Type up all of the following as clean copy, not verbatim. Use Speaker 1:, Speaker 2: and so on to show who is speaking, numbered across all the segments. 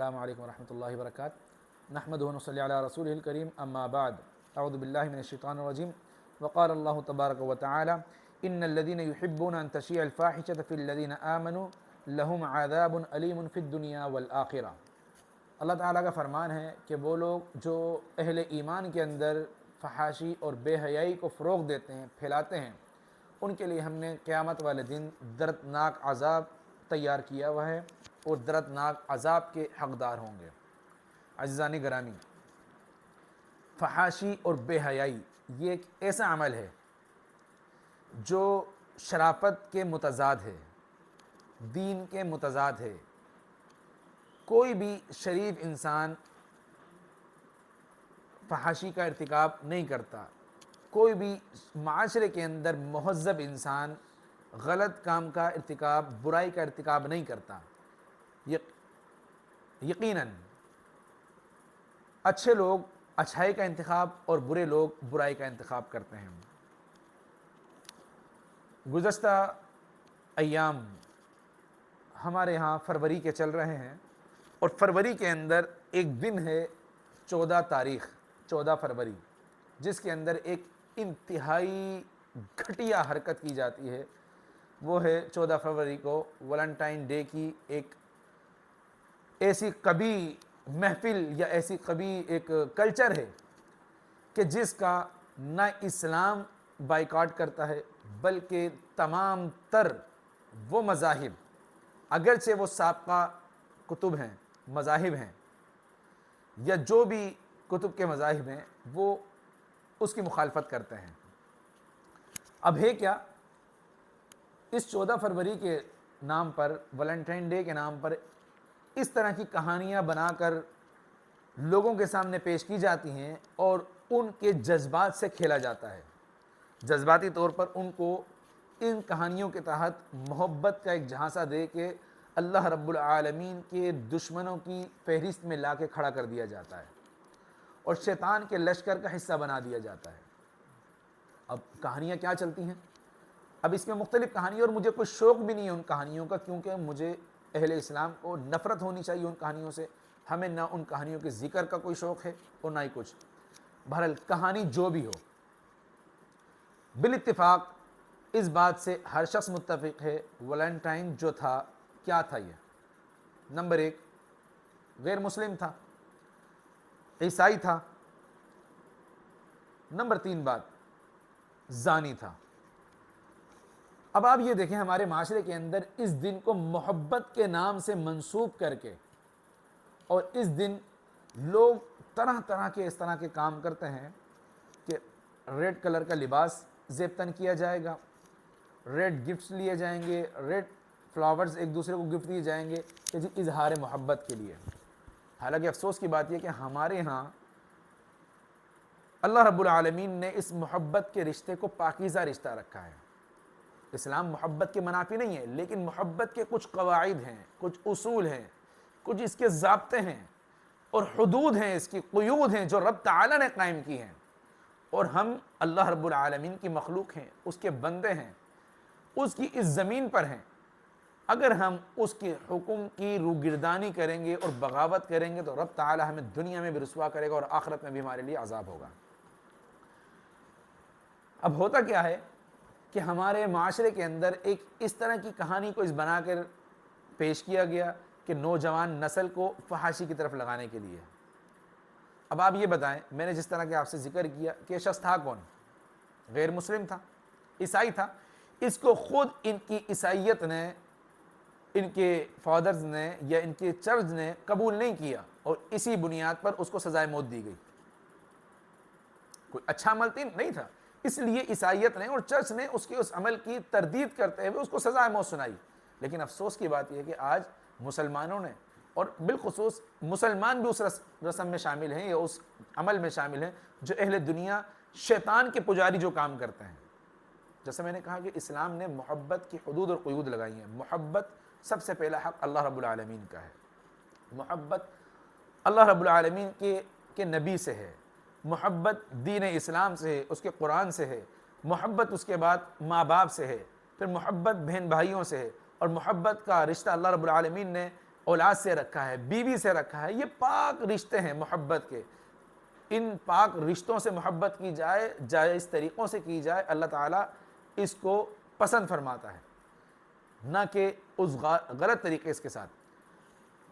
Speaker 1: السلام علیکم ورحمۃ اللہ وبرکاتہ نحمدہ و نصلی علی رسولہ الکریم اما بعد اعوذ باللہ من الشیطان الرجیم وقال اللہ تبارک و تعالی ان الذین یحبون ان تشیع الفاحشۃ فی الذین آمنوا لہم عذاب علیم فی الدنیا والآخرہ۔ اللہ تعالیٰ کا فرمان ہے کہ وہ لوگ جو اہل ایمان کے اندر فحاشی اور بے حیائی کو فروغ دیتے ہیں، پھیلاتے ہیں، ان کے لیے ہم نے قیامت والے دن دردناک عذاب تیار کیا ہوا ہے اور دردناک عذاب کے حقدار ہوں گے۔ عزیزان گرامی، فحاشی اور بے حیائی یہ ایک ایسا عمل ہے جو شرافت کے متضاد ہے، دین کے متضاد ہے۔ کوئی بھی شریف انسان فحاشی کا ارتکاب نہیں کرتا، کوئی بھی معاشرے کے اندر مہذب انسان غلط کام کا ارتکاب، برائی کا ارتکاب نہیں کرتا۔ یقیناً اچھے لوگ اچھائی کا انتخاب اور برے لوگ برائی کا انتخاب کرتے ہیں۔ گزشتہ ایام ہمارے ہاں فروری کے چل رہے ہیں اور فروری کے اندر ایک دن ہے 14 فروری، جس کے اندر ایک انتہائی گھٹیا حرکت کی جاتی ہے۔ وہ ہے 14 فروری کو ویلنٹائن ڈے کی ایک ایسی قبیح محفل یا ایسی قبیح ایک کلچر ہے کہ جس کا نہ اسلام بائیکاٹ کرتا ہے، بلکہ تمام تر وہ مذاہب، اگرچہ وہ سابقہ کتب ہیں، مذاہب ہیں، یا جو بھی کتب کے مذاہب ہیں، وہ اس کی مخالفت کرتے ہیں۔ اب ہے کیا، اس 14 فروری کے نام پر، ویلنٹائن ڈے کے نام پر اس طرح کی کہانیاں بنا کر لوگوں کے سامنے پیش کی جاتی ہیں اور ان کے جذبات سے کھیلا جاتا ہے۔ جذباتی طور پر ان کو ان کہانیوں کے تحت محبت کا ایک جھانسا دے کے اللہ رب العالمین کے دشمنوں کی فہرست میں لا کے کھڑا کر دیا جاتا ہے اور شیطان کے لشکر کا حصہ بنا دیا جاتا ہے۔ اب کہانیاں کیا چلتی ہیں؟ اب اس میں مختلف کہانیاں، اور مجھے کوئی شوق بھی نہیں ہے ان کہانیوں کا، کیونکہ مجھے اہل اسلام کو نفرت ہونی چاہیے ان کہانیوں سے۔ ہمیں نہ ان کہانیوں کے ذکر کا کوئی شوق ہے اور نہ ہی کچھ۔ بہرحال کہانی جو بھی ہو، بالاتفاق اس بات سے ہر شخص متفق ہے، ویلنٹائن جو تھا کیا تھا؟ یہ نمبر 1 غیر مسلم تھا، عیسائی تھا۔ نمبر 3 بات، زانی تھا۔ اب آپ یہ دیکھیں، ہمارے معاشرے کے اندر اس دن کو محبت کے نام سے منسوب کر کے، اور اس دن لوگ طرح طرح کے اس طرح کے کام کرتے ہیں کہ ریڈ کلر کا لباس زیب تن کیا جائے گا، ریڈ گفٹس لیے جائیں گے، ریڈ فلاورز ایک دوسرے کو گفٹ دیے جائیں گے کہ جی اظہار محبت کے لیے۔ حالانکہ افسوس کی بات یہ کہ ہمارے ہاں اللہ رب العالمین نے اس محبت کے رشتے کو پاکیزہ رشتہ رکھا ہے۔ اسلام محبت کے منافی نہیں ہے، لیکن محبت کے کچھ قواعد ہیں، کچھ اصول ہیں، کچھ اس کے ضابطے ہیں اور حدود ہیں، اس کی قیود ہیں جو رب تعالی نے قائم کی ہیں، اور ہم اللہ رب العالمین کی مخلوق ہیں، اس کے بندے ہیں، اس کی اس زمین پر ہیں۔ اگر ہم اس کے حکم کی روگردانی کریں گے اور بغاوت کریں گے تو رب تعالی ہمیں دنیا میں بھی رسوا کرے گا اور آخرت میں بھی ہمارے لیے عذاب ہوگا۔ اب ہوتا کیا ہے کہ ہمارے معاشرے کے اندر ایک اس طرح کی کہانی کو اس بنا کر پیش کیا گیا کہ نوجوان نسل کو فحاشی کی طرف لگانے کے لیے۔ اب آپ یہ بتائیں، میں نے جس طرح کے آپ سے ذکر کیا کہ یہ شخص تھا کون؟ غیر مسلم تھا، عیسائی تھا۔ اس کو خود ان کی عیسائیت نے، ان کے فادرز نے یا ان کے چرچ نے قبول نہیں کیا، اور اسی بنیاد پر اس کو سزائے موت دی گئی۔ کوئی اچھا عمل نہیں تھا، اس لیے عیسائیت نے اور چرچ نے اس کے اس عمل کی تردید کرتے ہوئے اس کو سزائے موت سنائی۔ لیکن افسوس کی بات یہ ہے کہ آج مسلمانوں نے، اور بالخصوص مسلمان بھی اس رسم میں شامل ہیں یا اس عمل میں شامل ہیں جو اہل دنیا شیطان کے پجاری جو کام کرتے ہیں۔ جیسے میں نے کہا کہ اسلام نے محبت کی حدود اور قیود لگائی ہیں۔ محبت سب سے پہلا حق اللہ رب العالمین کا ہے، محبت اللہ رب العالمین کے نبی سے ہے، محبت دین اسلام سے ہے، اس کے قرآن سے ہے، محبت اس کے بعد ماں باپ سے ہے، پھر محبت بہن بھائیوں سے ہے، اور محبت کا رشتہ اللہ رب العالمین نے اولاد سے رکھا ہے، بیوی سے رکھا ہے، یہ پاک رشتے ہیں محبت کے. ان پاک رشتوں سے محبت کی جائے، جائز طریقوں سے کی جائے، اللہ تعالیٰ اس کو پسند فرماتا ہے، نہ کہ اس غلط طریقے اس کے ساتھ.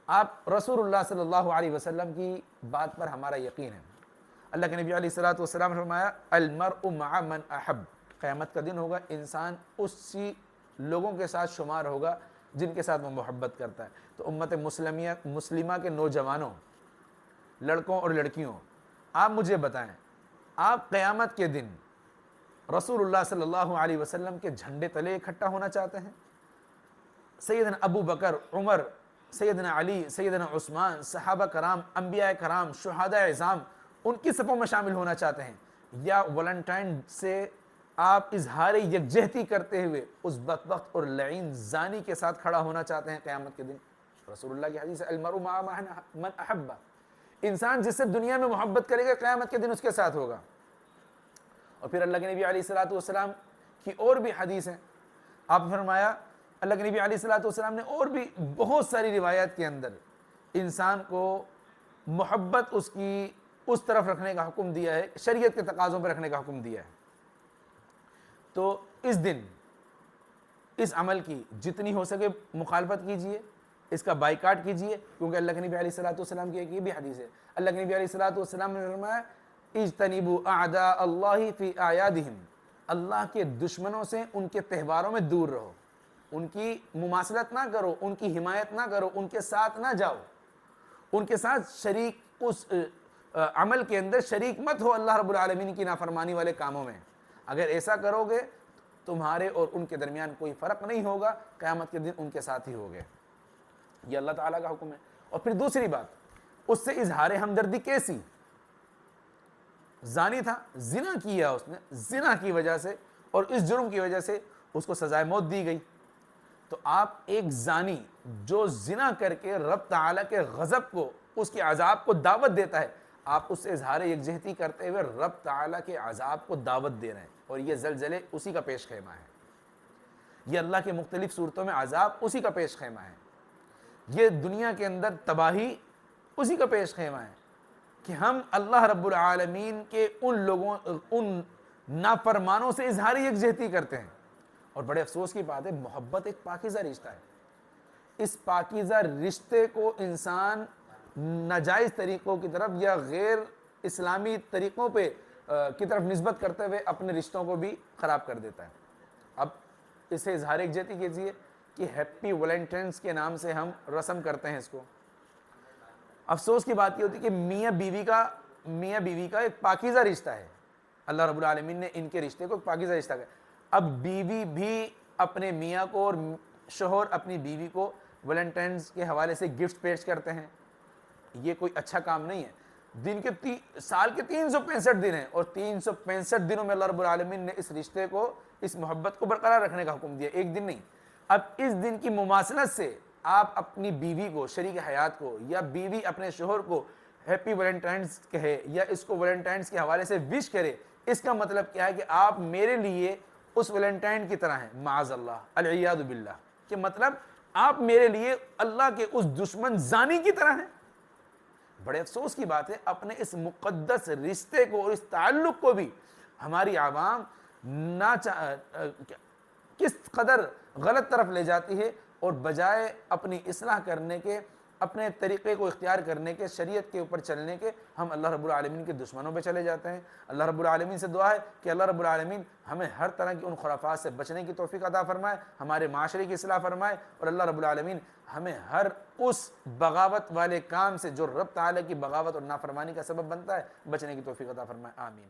Speaker 1: آپ رسول اللہ صلی اللہ علیہ وسلم کی بات پر ہمارا یقین ہے. اللہ کے نبی علیہ الصلوۃ والسلام نے فرمایا المرء مع من احب. قیامت کا دن ہوگا، انسان اسی لوگوں کے ساتھ شمار ہوگا جن کے ساتھ وہ محبت کرتا ہے. تو امت مسلمہ کے نوجوانوں، لڑکوں اور لڑکیوں، آپ مجھے بتائیں، آپ قیامت کے دن رسول اللہ صلی اللہ علیہ وسلم کے جھنڈے تلے اکٹھا ہونا چاہتے ہیں؟ سیدنا ابو بکر، عمر، سیدنا علی، سیدنا عثمان، صحابہ کرام، انبیاء کرام، شہداء عظام، ان کی صفوں میں شامل ہونا چاہتے ہیں؟ یا ویلنٹائن سے آپ اظہار یکجہتی کرتے ہوئے اس بدبخت اور لعین زانی کے ساتھ کھڑا ہونا چاہتے ہیں قیامت کے دن؟ رسول اللہ کی حدیث ہے المرء مع من احب. انسان جس سے دنیا میں محبت کرے گا قیامت کے دن اس کے ساتھ ہوگا. اور پھر اللہ کے نبی علیہ الصلوۃ والسلام کی اور بھی حدیث ہیں. آپ فرمایا، اللہ کے نبی علیہ الصلوۃ والسلام نے اور بھی بہت ساری روایات کے اندر انسان کو محبت اس کی اس طرف رکھنے کا حکم دیا ہے، شریعت کے تقاضوں پر رکھنے کا حکم دیا ہے. تو اس دن اس عمل کی جتنی ہو سکے مخالفت کیجئے، اس کا بائیکاٹ کیجئے، کیونکہ اللہ کے نبی علیہ الصلوۃ والسلام کی ایک یہ بھی حدیث ہے. اللہ کے نبی علیہ الصلوۃ والسلام نے فرمایا اجتنبوا اعداء اللہ فی اعیادہم. اللہ کے دشمنوں سے ان کے تہواروں میں دور رہو، ان کی مماثلت نہ کرو، ان کی حمایت نہ کرو، ان کے ساتھ نہ جاؤ، ان کے ساتھ شریک اس عمل کے اندر شریک مت ہو اللہ رب العالمین کی نافرمانی والے کاموں میں. اگر ایسا کرو گے تمہارے اور ان کے درمیان کوئی فرق نہیں ہوگا، قیامت کے دن ان کے ساتھ ہی ہوگے. یہ اللہ تعالیٰ کا حکم ہے. اور پھر دوسری بات، اس سے اظہار ہمدردی کیسی؟ زانی تھا، زنا کیا اس نے، زنا کی وجہ سے اور اس جرم کی وجہ سے اس کو سزائے موت دی گئی. تو آپ ایک زانی جو زنا کر کے رب تعالیٰ کے غضب کو، اس کے عذاب کو دعوت دیتا ہے، آپ اس سے اظہار یکجہتی کرتے ہوئے رب تعالیٰ کے عذاب کو دعوت دے رہے ہیں. اور یہ زلزلے اسی کا پیش خیمہ ہے، یہ اللہ کے مختلف صورتوں میں عذاب اسی کا پیش خیمہ ہے، یہ دنیا کے اندر تباہی اسی کا پیش خیمہ ہے کہ ہم اللہ رب العالمین کے ان لوگوں، ان نافرمانوں سے اظہار یکجہتی کرتے ہیں. اور بڑے افسوس کی بات ہے، محبت ایک پاکیزہ رشتہ ہے. اس پاکیزہ رشتے کو انسان ناجائز طریقوں کی طرف یا غیر اسلامی طریقوں پہ کی طرف نسبت کرتے ہوئے اپنے رشتوں کو بھی خراب کر دیتا ہے. اب اسے اظہار یکجہتی کیجیے کہ ہیپی ویلنٹائنس کے نام سے ہم رسم کرتے ہیں اس کو. افسوس کی بات یہ ہوتی ہے کہ میاں بیوی کا ایک پاکیزہ رشتہ ہے. اللہ رب العالمین نے ان کے رشتے کو ایک پاکیزہ رشتہ کہا. اب بیوی بھی اپنے میاں کو اور شوہر اپنی بیوی کو ویلنٹائنس کے حوالے سے گفٹ پیش کرتے ہیں. یہ کوئی اچھا کام نہیں ہے. دن کے سال کے 365 دن ہیں اور 365 دنوں میں اللہ رب العالمین نے اس رشتے کو، اس محبت کو برقرار رکھنے کا حکم دیا، ایک دن نہیں. اب اس دن کی مماثلت سے آپ اپنی بیوی کو، شریک حیات کو، یا بیوی اپنے شوہر کو ہیپی ویلنٹائنس کہے یا اس کو ویلنٹائنس کے حوالے سے وش کرے، اس کا مطلب کیا ہے کہ آپ میرے لیے اس ویلنٹائن کی طرح ہیں، معاذ اللہ، العیاذ باللہ. کہ مطلب آپ میرے لیے اللہ کے اس دشمن زانی کی طرح ہیں. بڑے افسوس کی بات ہے، اپنے اس مقدس رشتے کو اور اس تعلق کو بھی ہماری عوام کس قدر غلط طرف لے جاتی ہے، اور بجائے اپنی اصلاح کرنے کے، اپنے طریقے کو اختیار کرنے کے، شریعت کے اوپر چلنے کے، ہم اللہ رب العالمین کے دشمنوں پہ چلے جاتے ہیں. اللہ رب العالمین سے دعا ہے کہ اللہ رب العالمین ہمیں ہر طرح کی ان خرافات سے بچنے کی توفیق عطا فرمائے، ہمارے معاشرے کی اصلاح فرمائے، اور اللہ رب العالمین ہمیں ہر اس بغاوت والے کام سے جو رب تعالیٰ کی بغاوت اور نافرمانی کا سبب بنتا ہے بچنے کی توفیق عطا فرمائے. آمین.